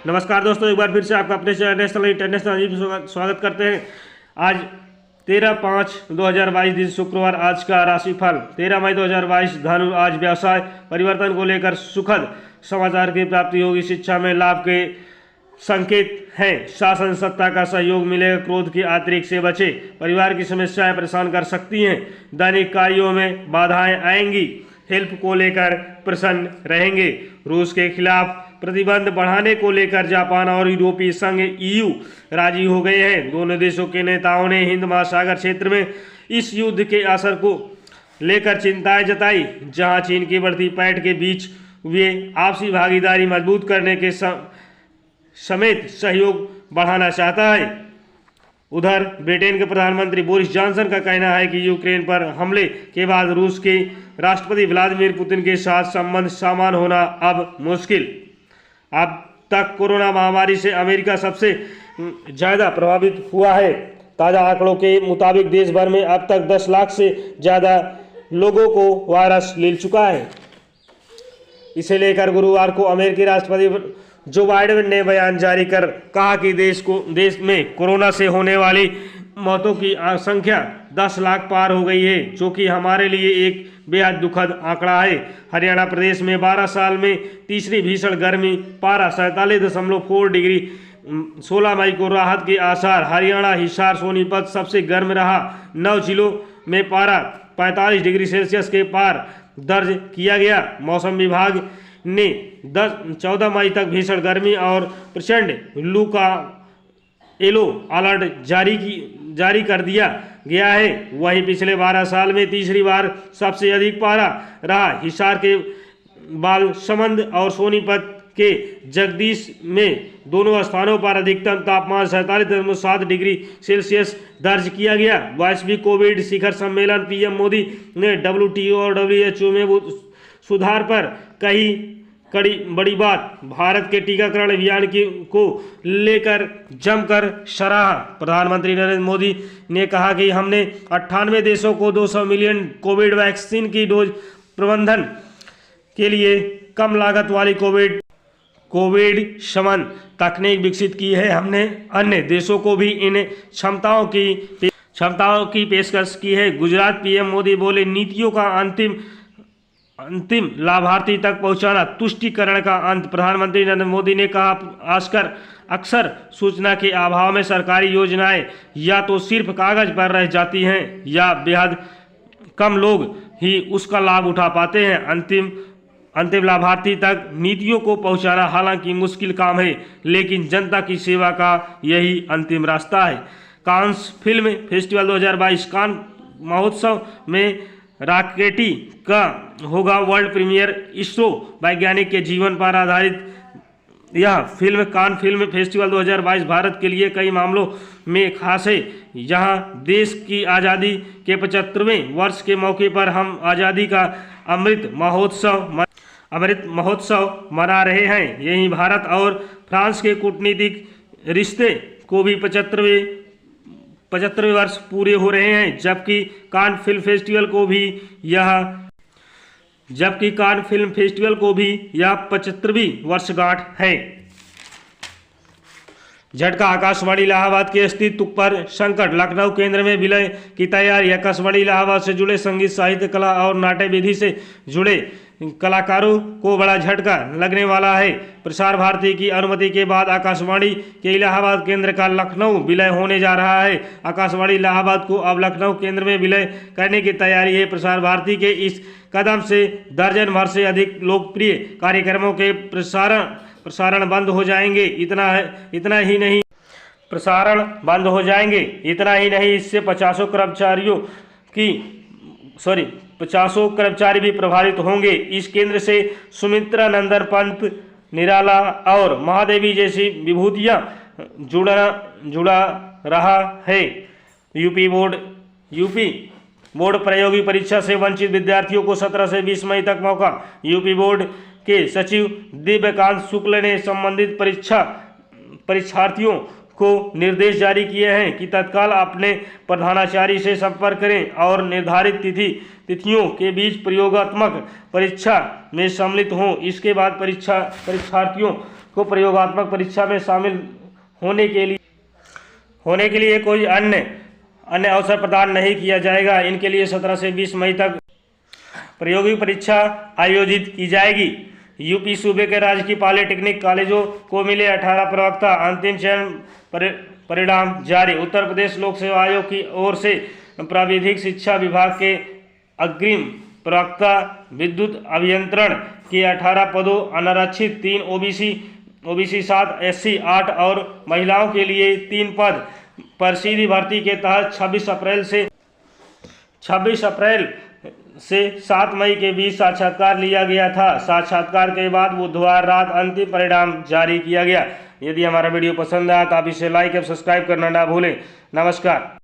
नमस्कार दोस्तों, एक बार फिर से आपका अपने चैनल नेशनल इंटरनेशनल अजीब में स्वागत करते हैं। आज 13/5/2022 दिन शुक्रवार। आज का राशिफल 13 मई 2022 धनु। आज व्यवसाय परिवर्तन को लेकर सुखद समाचार की प्राप्ति होगी। शिक्षा में लाभ के संकेत हैं। शासन सत्ता का सहयोग मिलेगा। क्रोध की अतिरिक्त से बचे। परिवार की समस्याएं परेशान कर सकती हैं। दैनिक कार्यों में बाधाएं आएंगी। हेल्प को लेकर प्रसन्न रहेंगे। रूस के खिलाफ प्रतिबंध बढ़ाने को लेकर जापान और यूरोपीय संघ EU राजी हो गए हैं। दोनों देशों के नेताओं ने हिंद महासागर क्षेत्र में इस युद्ध के असर को लेकर चिंताएं जताई, जहां चीन की बढ़ती पैठ के बीच वे आपसी भागीदारी मजबूत करने के समेत सहयोग बढ़ाना चाहता है। उधर ब्रिटेन के प्रधानमंत्री बोरिस जॉनसन का कहना है कि यूक्रेन पर हमले के बाद रूस के राष्ट्रपति व्लादिमीर पुतिन के साथ संबंध सामान्य होना अब मुश्किल। अब तक कोरोना महामारी से अमेरिका सबसे ज़्यादा प्रभावित हुआ है। ताज़ा आंकड़ों के मुताबिक देश भर में अब तक 10 लाख से ज़्यादा लोगों को वायरस ले चुका है। इसे लेकर गुरुवार को अमेरिकी राष्ट्रपति जो बाइडेन ने बयान जारी कर कहा कि देश में कोरोना से होने वाली मौतों की संख्या 10 लाख पार हो गई है, जो कि हमारे लिए एक बेहद दुखद आंकड़ा है। हरियाणा प्रदेश में 12 साल में तीसरी भीषण गर्मी, पारा 47.4 डिग्री। 16 मई को राहत के आसार। हरियाणा, हिसार, सोनीपत सबसे गर्म रहा। 9 जिलों में पारा 45 डिग्री सेल्सियस के पार दर्ज किया गया। मौसम विभाग ने 14 मई तक भीषण गर्मी और प्रचंड लू का येलो अलर्ट जारी कर दिया गया है। वहीं पिछले 12 साल में तीसरी बार सबसे अधिक पारा रहा। हिसार के बालसमंद और सोनीपत के जगदीश में दोनों स्थानों पर अधिकतम तापमान 47.7 डिग्री सेल्सियस दर्ज किया गया। वैश्विक कोविड शिखर सम्मेलन पीएम मोदी ने WTO और WHO में सुधार पर कही बड़ी बात। भारत के टीकाकरण अभियान को लेकर जमकर सराहा। प्रधानमंत्री नरेंद्र मोदी ने कहा कि हमने 98 देशों को 200 मिलियन कोविड वैक्सीन की डोज प्रबंधन के लिए कम लागत वाली कोविड शमन तकनीक विकसित की है। हमने अन्य देशों को भी इन क्षमताओं की पेशकश की है। गुजरात पीएम मोदी बोले, नीतियों का अंतिम लाभार्थी तक पहुंचाना तुष्टिकरण का अंत। प्रधानमंत्री नरेंद्र मोदी ने कहा, अक्सर सूचना के अभाव में सरकारी योजनाएं या तो सिर्फ कागज पर रह जाती हैं या बेहद कम लोग ही उसका लाभ उठा पाते हैं। अंतिम लाभार्थी तक नीतियों को पहुंचाना हालांकि मुश्किल काम है, लेकिन जनता की सेवा का यही अंतिम रास्ता है। कांस फिल्म फेस्टिवल 2022 कान महोत्सव में रॉकेटी का होगा वर्ल्ड प्रीमियर। इसरो वैज्ञानिक के जीवन पर आधारित यह film Cannes film festival 2022 Bharat के लिए कई मामलों में खास है। यहाँ देश की आज़ादी के 75वें वर्ष के मौके पर हम आज़ादी का अमृत महोत्सव मना रहे हैं। यही भारत और फ्रांस के कूटनीतिक रिश्ते को भी 75वें वर्ष पूरे हो रहे हैं, जबकि कान फिल्म फेस्टिवल को भी यह 75वीं वर्षगांठ है। झटका। आकाशवाणी इलाहाबाद के अस्तित्व पर संकट। लखनऊ केंद्र में विलय की तैयारी। आकाशवाणी इलाहाबाद से जुड़े संगीत, साहित्य, कला और नाट्य विधि से जुड़े कलाकारों को बड़ा झटका लगने वाला है। प्रसार भारती की अनुमति के बाद आकाशवाणी के इलाहाबाद केंद्र का लखनऊ विलय होने जा रहा है। आकाशवाणी इलाहाबाद को अब लखनऊ केंद्र में विलय करने की तैयारी है। प्रसार भारती के इस कदम से दर्जन भर से अधिक लोकप्रिय कार्यक्रमों के प्रसारण बंद हो जाएंगे। इतना ही नहीं, इससे 50 कर्मचारी भी प्रभावित होंगे। इस केंद्र से सुमित्रा नंदन पंत, निराला और महादेवी जैसी विभूतियां जुड़ा रहा है। यूपी बोर्ड प्रायोगिक परीक्षा से वंचित विद्यार्थियों को 17 से 20 मई तक मौका। यूपी बोर्ड के सचिव दिव्यकांत शुक्ल ने संबंधित परीक्षार्थियों को निर्देश जारी किए हैं कि तत्काल अपने प्रधानाचार्य से संपर्क करें और निर्धारित तिथियों के बीच प्रयोगात्मक परीक्षा में सम्मिलित हों। इसके बाद परीक्षार्थियों को प्रयोगात्मक परीक्षा में शामिल होने के लिए कोई अन्य अवसर प्रदान नहीं किया जाएगा। इनके लिए 17 से 20 मई तक प्रायोगिक परीक्षा आयोजित की जाएगी। यूपी सूबे के राजकीय पॉलिटेक्निक कॉलेजों को मिले 18 प्रवक्ता, अंतिम चयन परिणाम जारी। उत्तर प्रदेश लोक सेवा आयोग की ओर से प्राविधिक शिक्षा विभाग के अग्रिम प्रवक्ता विद्युत अभियंत्रण के 18 पदों, अनारक्षित 3 ओबीसी 7 एससी 8 और महिलाओं के लिए 3 पद पर सीधी भर्ती के तहत 26 अप्रैल से 7 मई के बीच साक्षात्कार लिया गया था। साक्षात्कार के बाद बुधवार रात अंतिम परिणाम जारी किया गया। यदि हमारा वीडियो पसंद आया तो आप इसे लाइक और सब्सक्राइब करना ना भूलें। नमस्कार।